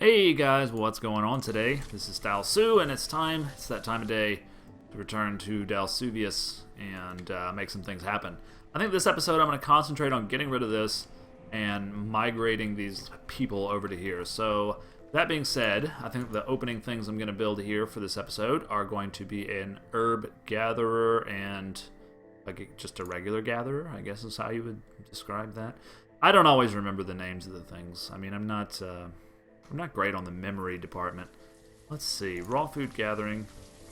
Hey guys, what's going on today? This is Dalsu, and it's that time of day to return to Dalsuvius and make some things happen. I think this episode I'm going to concentrate on getting rid of this and migrating these people over to here. So, that being said, I think the opening things I'm going to build here for this episode are going to be an herb gatherer and just a regular gatherer, I guess is how you would describe that. I don't always remember the names of the things. I mean, I'm not great on the memory department. Let's see. Raw food gathering.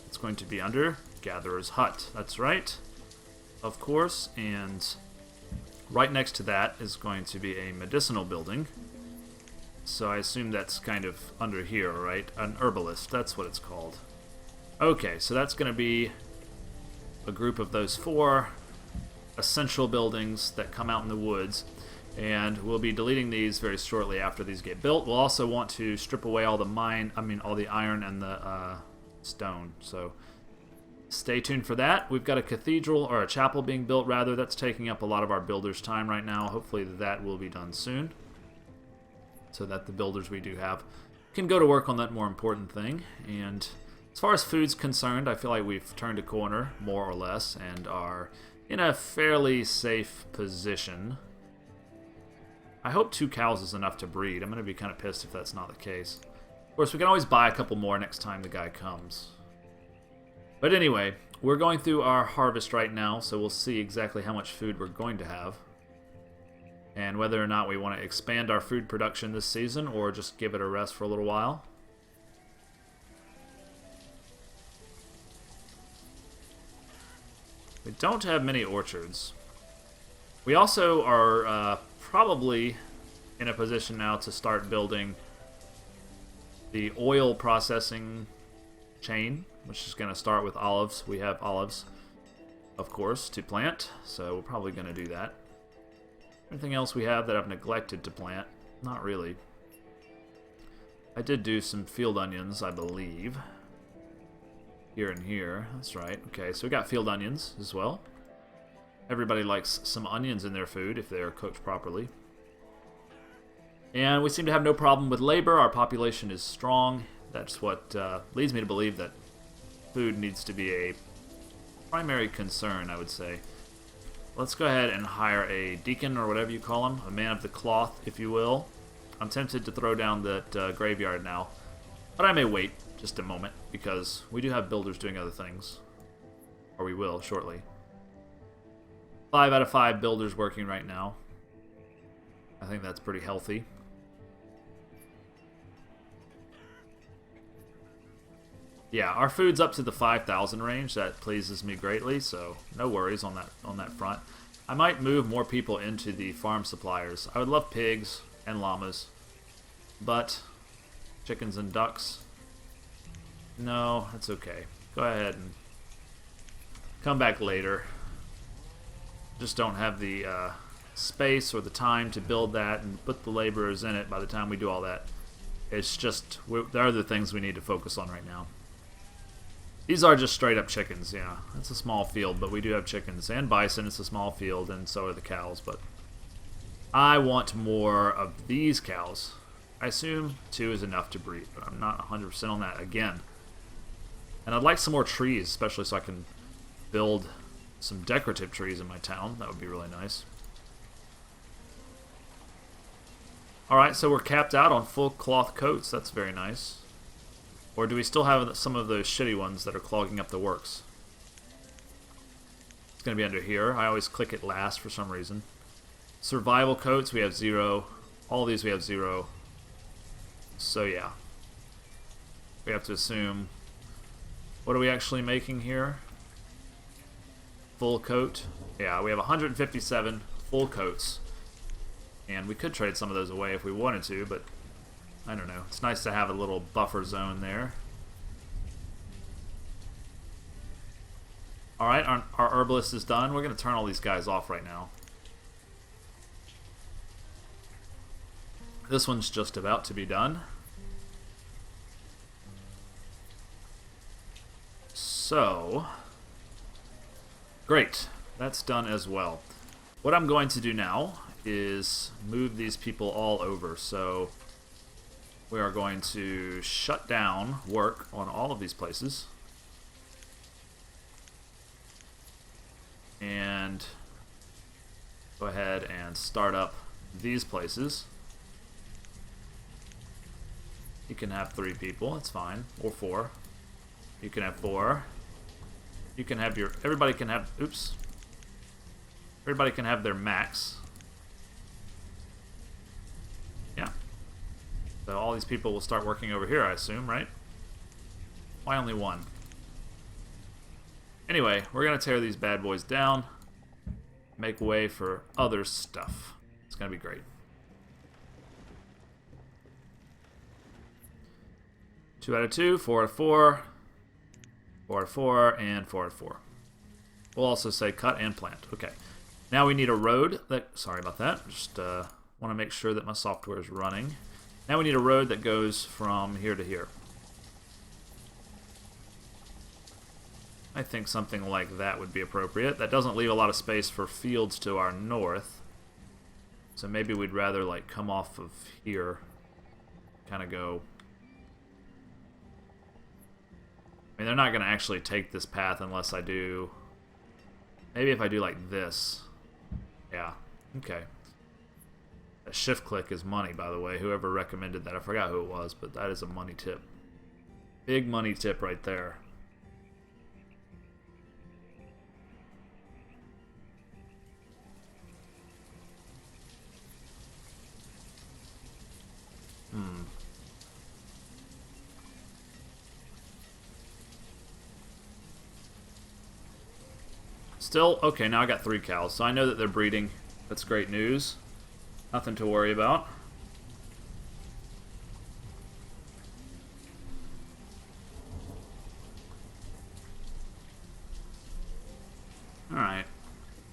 It's going to be under Gatherer's Hut. That's right. Of course. And right next to that is going to be a medicinal building. So I assume that's kind of under here, right? An herbalist. That's what it's called. Okay, so that's going to be a group of those 4 essential buildings that come out in the woods. And we'll be deleting these very shortly after these get built. We'll also want to strip away all the all the iron and the stone. So stay tuned for that. We've got a cathedral, or a chapel being built rather. That's taking up a lot of our builders' time right now. Hopefully that will be done soon, so that the builders we do have can go to work on that more important thing. And as far as food's concerned, I feel like we've turned a corner, more or less, and are in a fairly safe position. I hope 2 cows is enough to breed. I'm going to be kind of pissed if that's not the case. Of course, we can always buy a couple more next time the guy comes. But anyway, we're going through our harvest right now, so we'll see exactly how much food we're going to have. And whether or not we want to expand our food production this season or just give it a rest for a little while. We don't have many orchards. We also are probably in a position now to start building the oil processing chain, which is going to start with olives. We have olives, of course, to plant, so we're probably going to do that. Anything else we have that I've neglected to plant? Not really. I did do some field onions, I believe. Here and here. That's right. Okay, so we got field onions as well. Everybody likes some onions in their food if they are cooked properly. And we seem to have no problem with labor. Our population is strong. That's what leads me to believe that food needs to be a primary concern, I would say. Let's go ahead and hire a deacon, or whatever you call him, a man of the cloth, if you will. I'm tempted to throw down that graveyard now, but I may wait just a moment, because we do have builders doing other things. Or we will, shortly. 5 out of 5 builders working right now. I think that's pretty healthy. Yeah, our food's up to the 5,000 range. That pleases me greatly, so no worries on that front. I might move more people into the farm suppliers. I would love pigs and llamas, but chickens and ducks, no, that's okay. Go ahead and come back later. Just don't have the space or the time to build that and put the laborers in it by the time we do all that. It's just, there are other things we need to focus on right now. These are just straight up chickens, yeah. It's a small field, but we do have chickens. And bison, it's a small field, and so are the cows. But I want more of these cows. I assume 2 is enough to breed, but I'm not 100% on that again. And I'd like some more trees, especially so I can build some decorative trees in my town. That would be really nice. Alright, so we're capped out on full cloth coats. That's very nice. Or do we still have some of those shitty ones that are clogging up the works? It's going to be under here. I always click it last for some reason. Survival coats, we have 0. All of these we have 0. So yeah. We have to assume... What are we actually making here? Full coat. Yeah, we have 157 full coats. And we could trade some of those away if we wanted to, but I don't know. It's nice to have a little buffer zone there. Alright, our herbalist is done. We're going to turn all these guys off right now. This one's just about to be done. So... Great, that's done as well. What I'm going to do now is move these people all over. So we are going to shut down work on all of these places. And go ahead and start up these places. You can have 3 people, it's fine. Or 4. You can have 4. You can have your... Everybody can have... Oops. Everybody can have their max. Yeah. So all these people will start working over here, I assume, right? Why only 1? Anyway, we're going to tear these bad boys down. Make way for other stuff. It's going to be great. 2 out of 2, 4 out of 4, 4 out of 4, and 4 out of 4. We'll also say cut and plant. Okay. Now we need a road that... Sorry about that. Just want to make sure that my software is running. Now we need a road that goes from here to here. I think something like that would be appropriate. That doesn't leave a lot of space for fields to our north. So maybe we'd rather like come off of here. Kind of go... I mean, they're not going to actually take this path unless I do... Maybe if I do like this. Yeah, okay. That shift click is money, by the way. Whoever recommended that, I forgot who it was, but that is a money tip. Big money tip right there. Still, okay, now I got 3 cows, so I know that they're breeding. That's great news. Nothing to worry about. Alright.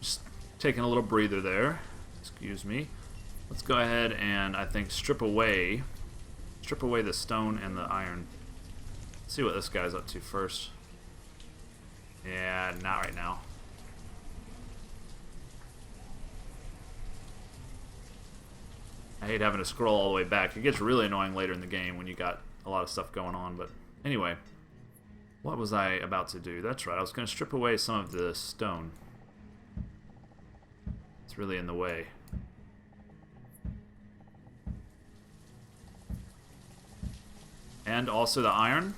Just taking a little breather there. Excuse me. Let's go ahead and, I think, strip away the stone and the iron. Let's see what this guy's up to first. Yeah, not right now. I hate having to scroll all the way back. It gets really annoying later in the game when you got a lot of stuff going on. But anyway, what was I about to do? That's right, I was going to strip away some of the stone. It's really in the way. And also the iron.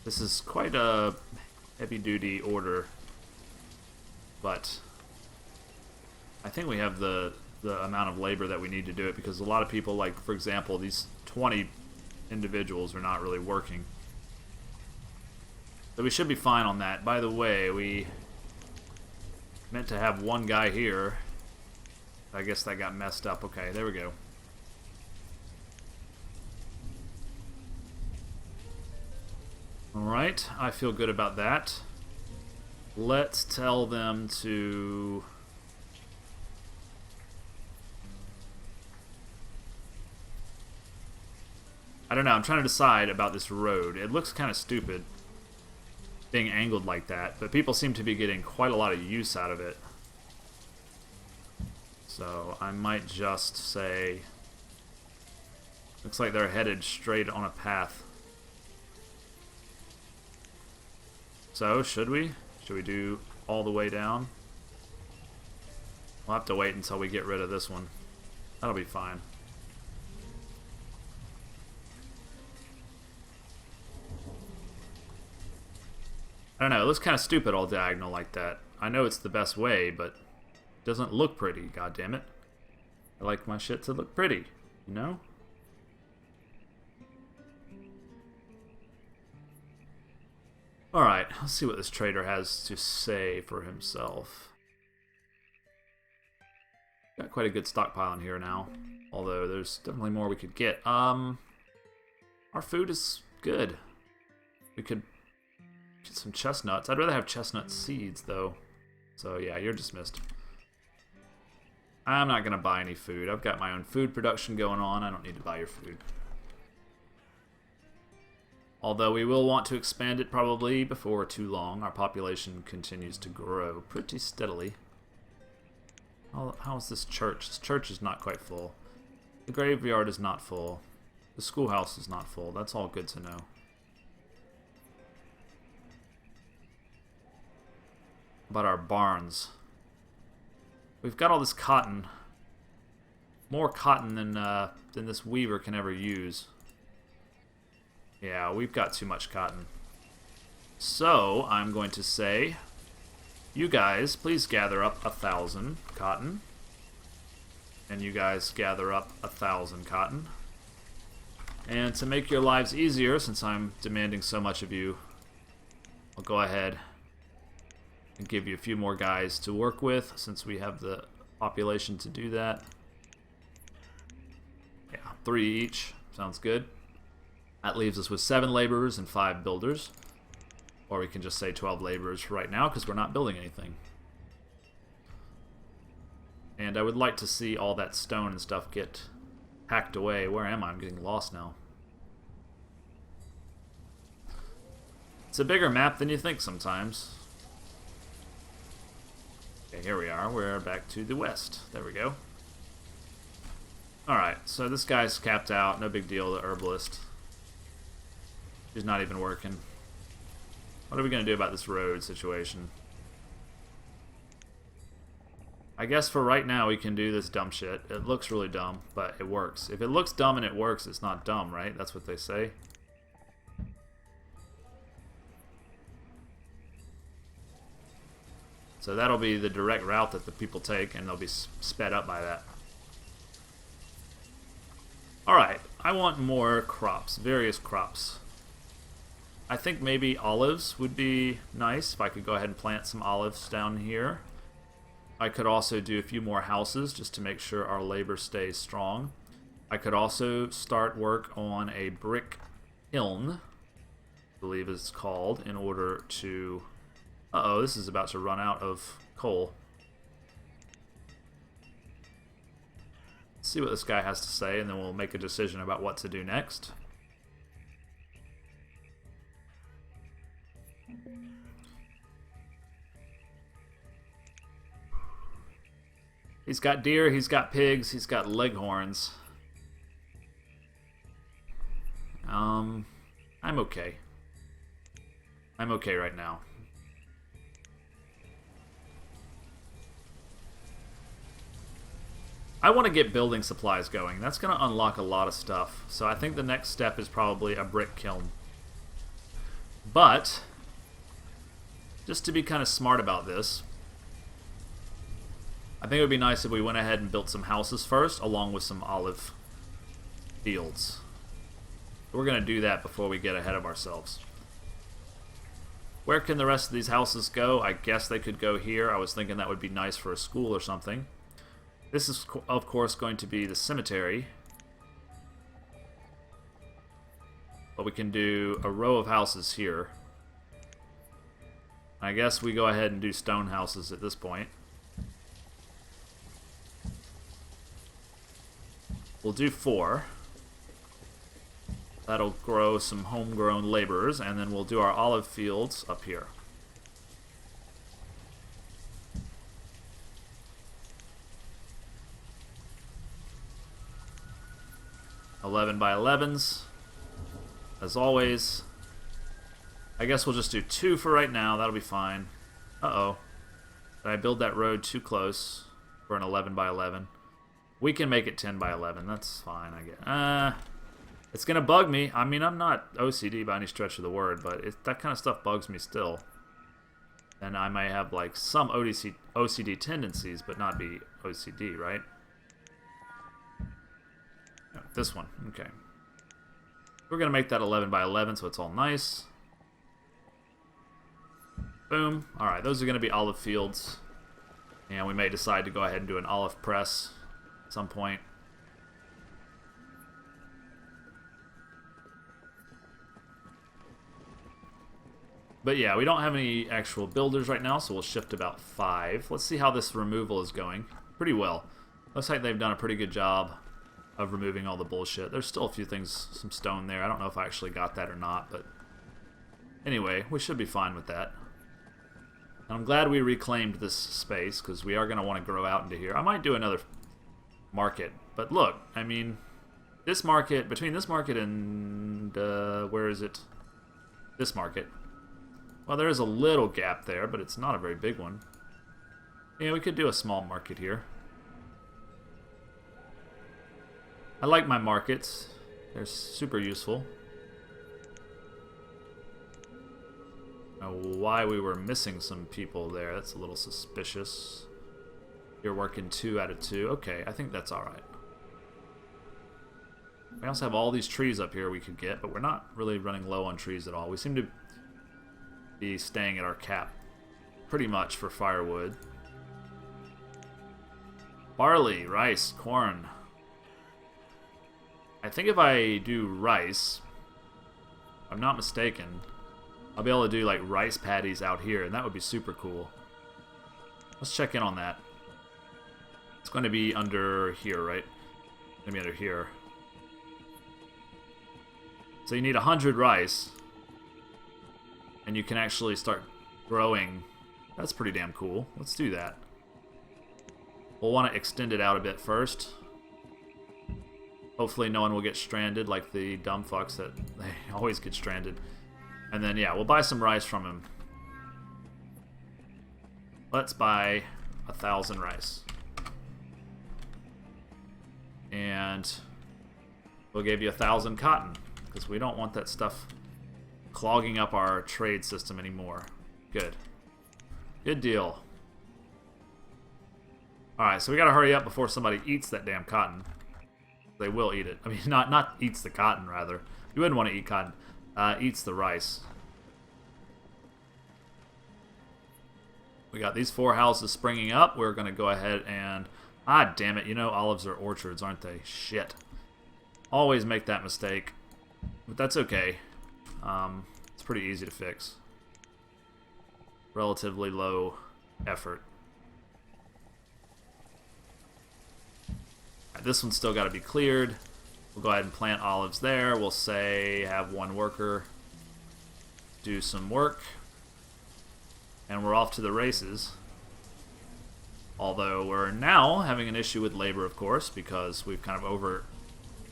This is quite a heavy-duty order. But I think we have the amount of labor that we need to do it, because a lot of people, like, for example, these 20 individuals are not really working. So we should be fine on that. By the way, we meant to have 1 guy here. I guess that got messed up. Okay, there we go. Alright, I feel good about that. Let's tell them to... I don't know, I'm trying to decide about this road. It looks kind of stupid being angled like that, but people seem to be getting quite a lot of use out of it. So I might just say... Looks like they're headed straight on a path. So, should we? Should we do all the way down? We'll have to wait until we get rid of this one. That'll be fine. I don't know, it looks kind of stupid all diagonal like that. I know it's the best way, but it doesn't look pretty, goddammit. I like my shit to look pretty, you know? Alright, let's see what this trader has to say for himself. Got quite a good stockpile in here now, although there's definitely more we could get. Our food is good. We could get some chestnuts. I'd rather have chestnut seeds, though. So yeah, you're dismissed. I'm not going to buy any food. I've got my own food production going on. I don't need to buy your food. Although we will want to expand it probably before too long. Our population continues to grow pretty steadily. How is this church? This church is not quite full. The graveyard is not full. The schoolhouse is not full. That's all good to know. About our barns. We've got all this cotton. More cotton than this weaver can ever use. Yeah, we've got too much cotton. So, I'm going to say, you guys, please gather up 1,000 cotton. And you guys gather up 1,000 cotton. And to make your lives easier, since I'm demanding so much of you, I'll go ahead and give you a few more guys to work with, since we have the population to do that. Yeah, 3 each. Sounds good. That leaves us with 7 laborers and 5 builders. Or we can just say 12 laborers for right now, because we're not building anything. And I would like to see all that stone and stuff get hacked away. Where am I? I'm getting lost now. It's a bigger map than you think sometimes. Okay, here we are. We're back to the west. There we go. Alright, so this guy's capped out. No big deal, the herbalist. She's not even working. What are we going to do about this road situation? I guess for right now we can do this dumb shit. It looks really dumb, but it works. If it looks dumb and it works, it's not dumb, right? That's what they say. So that'll be the direct route that the people take, and they'll be sped up by that. Alright, I want more crops, various crops. I think maybe olives would be nice if I could go ahead and plant some olives down here. I could also do a few more houses just to make sure our labor stays strong. I could also start work on a brick kiln, I believe it's called, in order to... Uh-oh, this is about to run out of coal. Let's see what this guy has to say, and then we'll make a decision about what to do next. He's got deer, he's got pigs, he's got leghorns. I'm okay. I'm okay right now. I want to get building supplies going. That's going to unlock a lot of stuff. So I think the next step is probably a brick kiln. But, just to be kind of smart about this, I think it would be nice if we went ahead and built some houses first, along with some olive fields. We're going to do that before we get ahead of ourselves. Where can the rest of these houses go? I guess they could go here. I was thinking that would be nice for a school or something. This is, of course, going to be the cemetery. But we can do a row of houses here. I guess we go ahead and do stone houses at this point. We'll do 4. That'll grow some homegrown laborers, and then we'll do our olive fields up here. $11 by 11s, as always. I guess we'll just do 2 for right now. That'll be fine. Uh-oh. Did I build that road too close for an 11 by 11? We can make it 10 by 11. That's fine, I guess. It's going to bug me. I mean, I'm not OCD by any stretch of the word, but that kind of stuff bugs me still. And I may have, like, some OCD tendencies, but not be OCD, right? No, this one. Okay. We're going to make that 11 by 11, so it's all nice. Boom. Alright, those are going to be olive fields. And we may decide to go ahead and do an olive press at some point. But yeah, we don't have any actual builders right now, so we'll shift about 5. Let's see how this removal is going. Pretty well. Looks like they've done a pretty good job of removing all the bullshit. There's still a few things, some stone there. I don't know if I actually got that or not, but anyway, we should be fine with that. And I'm glad we reclaimed this space, because we are going to want to grow out into here. I might do another market But look, I mean, this market, between this market and, where is it? This market. Well, there is a little gap there, but it's not a very big one. Yeah, we could do a small market here. I like my markets. They're super useful. Why we were missing some people there, that's a little suspicious. You're working 2 out of 2. Okay, I think that's alright. We also have all these trees up here we could get, but we're not really running low on trees at all. We seem to be staying at our cap pretty much for firewood. Barley, rice, corn. I think if I do rice, if I'm not mistaken, I'll be able to do like rice patties out here, and that would be super cool. Let's check in on that. It's going to be under here, right? It's going to be under here. So you need 100 rice, and you can actually start growing. That's pretty damn cool. Let's do that. We'll want to extend it out a bit first. Hopefully no one will get stranded like the dumb fucks that they always get stranded. And then, yeah, we'll buy some rice from him. Let's buy 1,000 rice. And we'll give you 1,000 cotton, because we don't want that stuff clogging up our trade system anymore. Good. Good deal. Alright, so we gotta hurry up before somebody eats that damn cotton. They will eat it. I mean, not eats the cotton, rather. You wouldn't want to eat cotton. Eats the rice. We got these 4 houses springing up. We're going to go ahead and... Ah, damn it. You know olives are orchards, aren't they? Shit. Always make that mistake. But that's okay. It's pretty easy to fix. Relatively low effort. This one's still got to be cleared. We'll go ahead and plant olives there. We'll say have 1 worker do some work. And we're off to the races. Although we're now having an issue with labor, of course, because we've kind of over...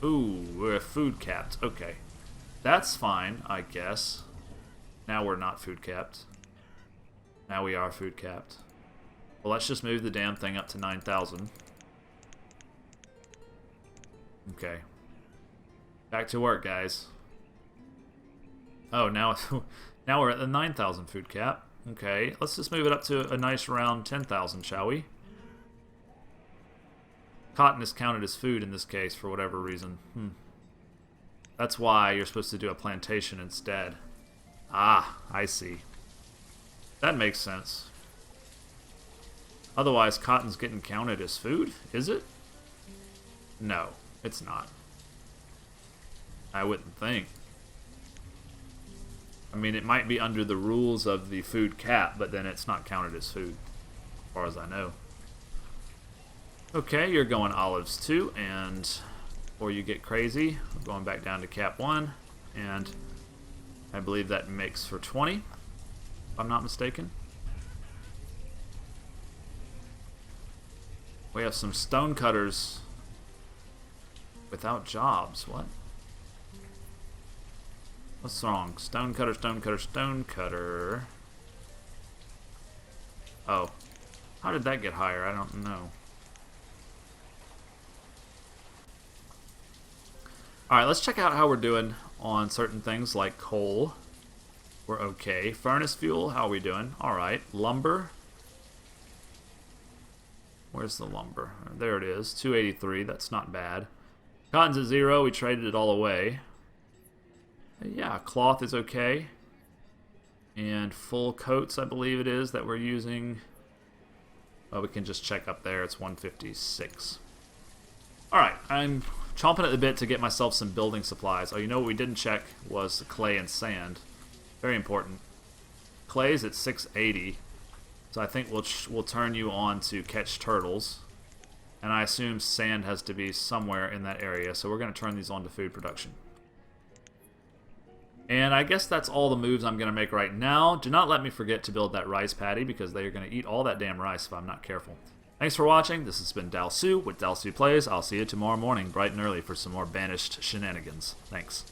Ooh, we're food capped. Okay. That's fine, I guess. Now we're not food capped. Now we are food capped. Well, let's just move the damn thing up to 9,000. Okay. Back to work, guys. Oh, now we're at the 9,000 food cap. Okay, let's just move it up to a nice round 10,000, shall we? Cotton is counted as food in this case for whatever reason. That's why you're supposed to do a plantation instead. Ah, I see. That makes sense. Otherwise, cotton's getting counted as food, is it? No, it's not. I wouldn't think. I mean, it might be under the rules of the food cap, but then it's not counted as food, as far as I know. Okay, you're going olives too, and before you get crazy, we're going back down to cap 1, and I believe that makes for 20, if I'm not mistaken. We have some stone cutters without jobs. What? What's wrong? Stone cutter, stone cutter, stone cutter. Oh. How did that get higher? I don't know. Alright, let's check out how we're doing on certain things like coal. We're okay. Furnace fuel, how are we doing? Alright. Lumber. Where's the lumber? There it is. 283. That's not bad. Cotton's at 0. We traded it all away. Yeah, cloth is okay. And full coats, I believe it is, that we're using. Oh, we can just check up there. It's 156. Alright, I'm chomping at the bit to get myself some building supplies. Oh, you know what we didn't check was the clay and sand. Very important. Clay's at 680. So I think we'll turn you on to catch turtles. And I assume sand has to be somewhere in that area. So we're going to turn these on to food production. And I guess that's all the moves I'm going to make right now. Do not let me forget to build that rice paddy, because they are going to eat all that damn rice if I'm not careful. Thanks for watching. This has been Dalsu with Dalsu Plays. I'll see you tomorrow morning, bright and early, for some more Banished shenanigans. Thanks.